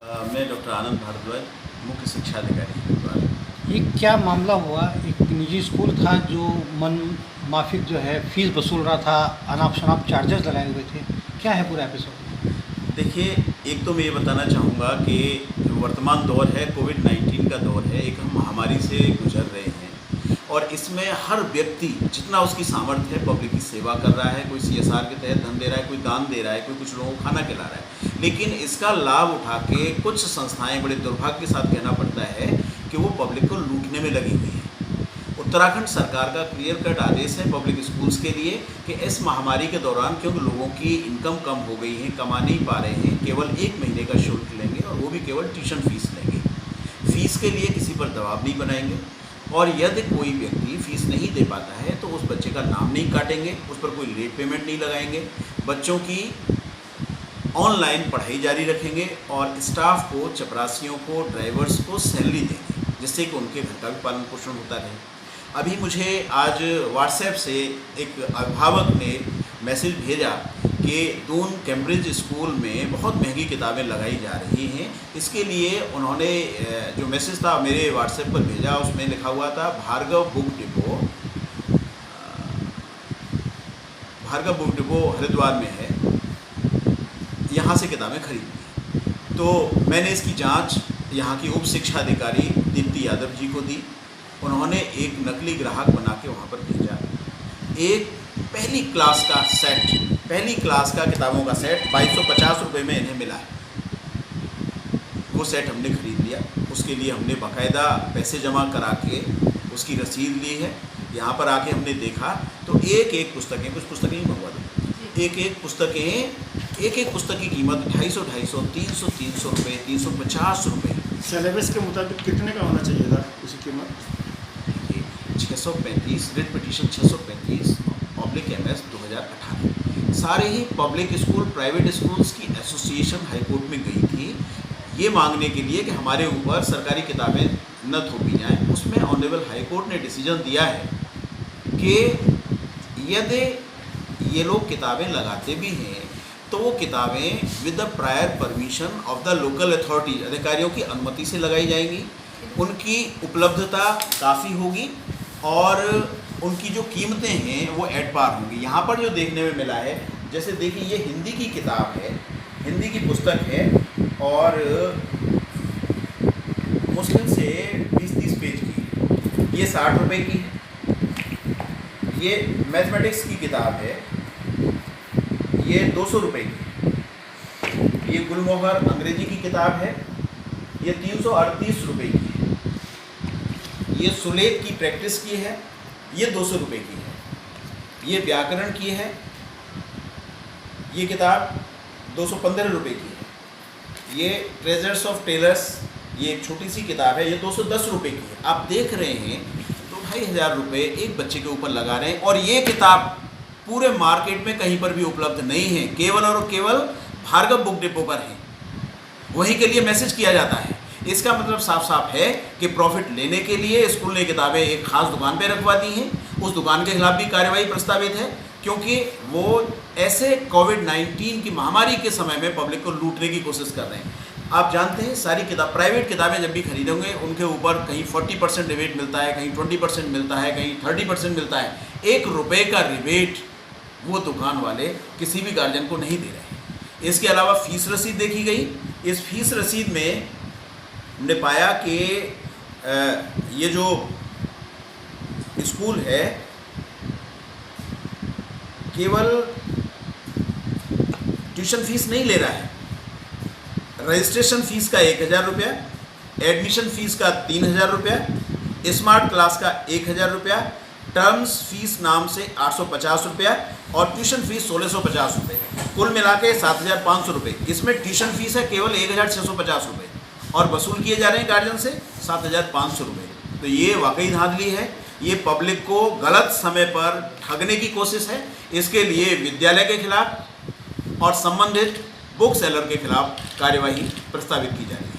मैं डॉक्टर आनंद भारद्वाज, मुख्य शिक्षा अधिकारी हरिद्वार। ये क्या मामला हुआ? एक निजी स्कूल था जो मन माफिक जो है फीस वसूल रहा था, अनाप शनाप चार्जेस लगाए हुए थे। क्या है पूरा एपिसोड? देखिए, एक तो मैं ये बताना चाहूँगा कि जो वर्तमान दौर है, कोविड-19 का दौर है, एक हम महामारी से गुजर रहे हैं और इसमें हर व्यक्ति जितना उसकी सामर्थ्य है पब्लिक की सेवा कर रहा है। कोई सीएसआर के तहत धन दे रहा है, कोई दान दे रहा है, कोई कुछ लोगों को खाना खिला रहा है। लेकिन इसका लाभ उठा के कुछ संस्थाएं बड़े दुर्भाग्य के साथ कहना पड़ता है कि वो पब्लिक को लूटने में लगी हुई हैं। उत्तराखंड सरकार का क्लियर कट आदेश है पब्लिक स्कूल्स के लिए कि इस महामारी के दौरान, क्योंकि लोगों की इनकम कम हो गई है, कमा नहीं पा रहे हैं, केवल 1 महीने का शुल्क लेंगे और वो भी केवल ट्यूशन फीस लेंगे। फीस के लिए किसी पर दबाव नहीं बनाएंगे और यदि कोई व्यक्ति फीस नहीं दे पाता है तो उस बच्चे का नाम नहीं काटेंगे, उस पर कोई लेट पेमेंट नहीं लगाएंगे, बच्चों की ऑनलाइन पढ़ाई जारी रखेंगे और स्टाफ को, चपरासियों को, ड्राइवर्स को सैलरी देंगे, जिससे कि उनके घर का भी पालन पोषण होता रहे। अभी मुझे आज व्हाट्सएप से एक अभिभावक ने मैसेज भेजा कि दून कैम्ब्रिज स्कूल में बहुत महंगी किताबें लगाई जा रही हैं। इसके लिए उन्होंने जो मैसेज था मेरे व्हाट्सएप पर भेजा, उसमें लिखा हुआ था भार्गव बुक डिपो हरिद्वार में है, यहाँ से किताबें खरीदनी। तो मैंने इसकी जांच यहाँ की उप शिक्षा अधिकारी दीप्ति यादव जी को दी। उन्होंने एक नकली ग्राहक बना के वहाँ पर भेजा। एक पहली क्लास का किताबों का सेट 2250 रुपये में इन्हें मिला है। वो सेट हमने खरीद लिया, उसके लिए हमने बाकायदा पैसे जमा करा के उसकी रसीद ली है। यहाँ पर आके हमने देखा तो एक पुस्तकें, कुछ पुस्तकें ही मंगवा दो, एक पुस्तक की कीमत 250, 300 रुपये, 350 रुपये। सिलेबस के मुताबिक कितने का होना चाहिए था उसकी कीमत? 635 रिट पिटीशन 635/MS 2018। सारे ही पब्लिक स्कूल, प्राइवेट स्कूल्स की एसोसिएशन हाईकोर्ट में गई थी ये मांगने के लिए कि हमारे ऊपर सरकारी किताबें न थोपी जाएं। उसमें ऑनरेबल हाईकोर्ट ने डिसीजन दिया है कि यदि ये लोग किताबें लगाते भी हैं तो वो किताबें with the prior permission of the local authority, अधिकारियों की अनुमति से लगाई जाएंगी। उनकी उपलब्धता काफ़ी होगी और उनकी जो कीमतें हैं वो एट पार होंगी। यहाँ पर जो देखने में मिला है, जैसे देखिए ये हिंदी की किताब है, हिंदी की पुस्तक है और मुश्किल से 20-30 पेज की, ये 60 रुपये की है। ये मैथमेटिक्स की किताब है, ये 200 रुपये की। ये गुलमोहर अंग्रेजी की किताब है, ये 338 रुपये की है। ये सुलेख की प्रैक्टिस की है, ये 200 रुपये की है। ये व्याकरण की है, ये किताब 215 रुपये की है। ये ट्रेजर्स ऑफ टेलर्स, ये एक छोटी सी किताब है, ये 210 रुपये की है। आप देख रहे हैं तो 2500 रुपये एक बच्चे के ऊपर लगा रहे हैं और ये किताब पूरे मार्केट में कहीं पर भी उपलब्ध नहीं है, केवल और केवल भार्गव बुक डिपो पर है। वहीं के लिए मैसेज किया जाता है। इसका मतलब साफ साफ है कि प्रॉफिट लेने के लिए स्कूल ने किताबें एक खास दुकान पे रखवा दी हैं। उस दुकान के खिलाफ भी कार्रवाई प्रस्तावित है, क्योंकि वो ऐसे कोविड-19 की महामारी के समय में पब्लिक को लूटने की कोशिश कर रहे हैं। आप जानते हैं सारी प्राइवेट किताबें जब भी खरीदेंगे उनके ऊपर कहीं 40% रिबेट मिलता है, कहीं 20% मिलता है, कहीं 30% मिलता है। 1 रुपये का रिबेट वो दुकान वाले किसी भी गार्जियन को नहीं दे रहे हैं। इसके अलावा फीस रसीद देखी गई। इस फीस रसीद में हमने पाया कि ये जो स्कूल है केवल ट्यूशन फीस नहीं ले रहा है, रजिस्ट्रेशन फीस का 1000 रुपया, एडमिशन फीस का 3000 रुपया, स्मार्ट क्लास का 1000 रुपया, टर्म्स फीस नाम से 850 रुपया और ट्यूशन फीस 1650 रुपये, कुल मिला के 7500 रुपये। इसमें ट्यूशन फीस है केवल 1650 रुपये और वसूल किए जा रहे हैं गार्जियन से 7500 रुपये। तो ये वाकई धांधली है, ये पब्लिक को गलत समय पर ठगने की कोशिश है। इसके लिए विद्यालय के खिलाफ और संबंधित बुक सेलर के खिलाफ कार्यवाही प्रस्तावित की जा रही है।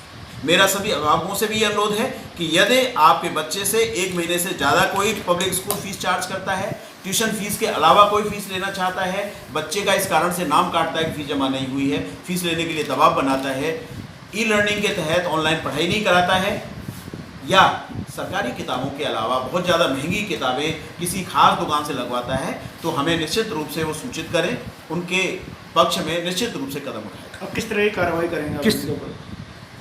मेरा सभी अभिभावकों से भी यह अनुरोध है कि यदि आपके बच्चे से 1 महीने से ज़्यादा कोई पब्लिक स्कूल फीस चार्ज करता है, ट्यूशन फीस के अलावा कोई फीस लेना चाहता है, बच्चे का इस कारण से नाम काटता है कि फीस जमा नहीं हुई है, फीस लेने के लिए दबाव बनाता है, ई लर्निंग के तहत ऑनलाइन पढ़ाई नहीं कराता है या सरकारी किताबों के अलावा बहुत ज़्यादा महंगी किताबें किसी खास दुकान से लगवाता है, तो हमें निश्चित रूप से वो सूचित करें, उनके पक्ष में निश्चित रूप से कदम उठाएं। अब किस तरह की कार्रवाई करेंगे आप किस- इनके ऊपर?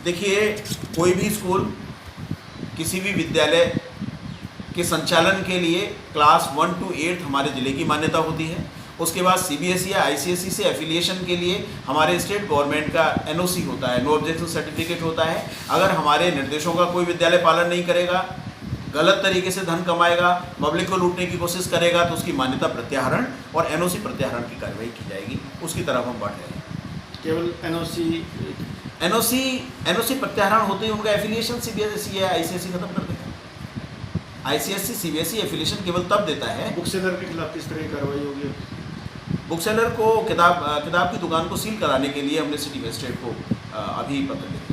देखिए, कोई भी स्कूल किसी भी विद्यालय के संचालन के लिए क्लास 1 to 8 हमारे ज़िले की मान्यता होती है। उसके बाद CBSE या ICSE से एफिलिएशन के लिए हमारे स्टेट गवर्नमेंट का NOC होता है, नो ऑब्जेक्शन सर्टिफिकेट होता है। अगर हमारे निर्देशों का कोई विद्यालय पालन नहीं करेगा, गलत तरीके से धन कमाएगा, पब्लिक को लूटने की कोशिश करेगा, तो उसकी मान्यता प्रत्याहरण और NOC प्रत्याहरण की कार्रवाई की जाएगी। उसकी तरफ हम बढ़ रहे हैं। केवल NOC प्रत्याहरण होते ही उनका एफिलिएशन CBSE या ICSE खत्म कर देगा। ICSE CBSE एफिलिएशन केवल तब देता है। बुक सेलर के खिलाफ किस तरह की कार्रवाई होगी? बुक सेलर को किताब की दुकान को सील कराने के लिए हमने सिटी मजिस्ट्रेट को अभी पत्र लिखा।